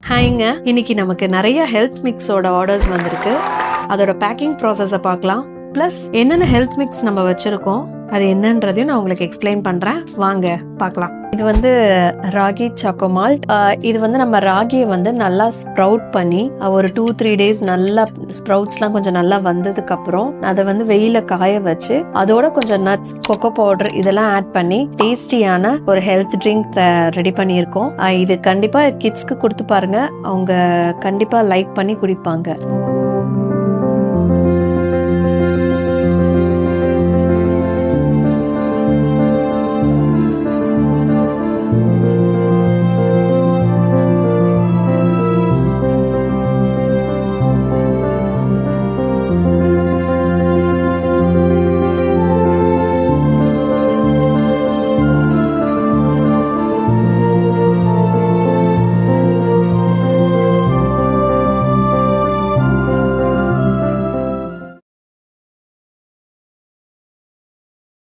ஹாய்ங்க, இன்னைக்கு நமக்கு நிறைய ஹெல்த் மிக்ஸோட ஆர்டர்ஸ் வந்திருக்கு. அதோட பேக்கிங் ப்ராசஸை பார்க்கலாம். ப்ளஸ் என்னென்ன ஹெல்த் மிக்ஸ் நம்ம வச்சிருக்கோம் அது என்னன்றதையும் நான் உங்களுக்கு எக்ஸ்பிளைன் பண்றேன். வாங்க பார்க்கலாம். இது வந்து ராகி சாக்கோ மால்ட். இது வந்து நம்ம ராகியை வந்து நல்லா ஸ்ப்ரவுட் பண்ணி ஒரு 2-3 days நல்லா ஸ்ப்ரவுட்ஸ்லாம் கொஞ்சம் நல்லா வந்ததுக்கு அப்புறம் அதை வந்து வெயில காய வச்சு அதோட கொஞ்சம் நட்ஸ், கொக்கோ பவுடர் இதெல்லாம் ஆட் பண்ணி டேஸ்டியான ஒரு ஹெல்த் ட்ரிங்க் ரெடி பண்ணியிருக்கோம். இது கண்டிப்பா கிட்ஸ்க்கு கொடுத்து பாருங்க, அவங்க கண்டிப்பா லைக் பண்ணி குடிப்பாங்க.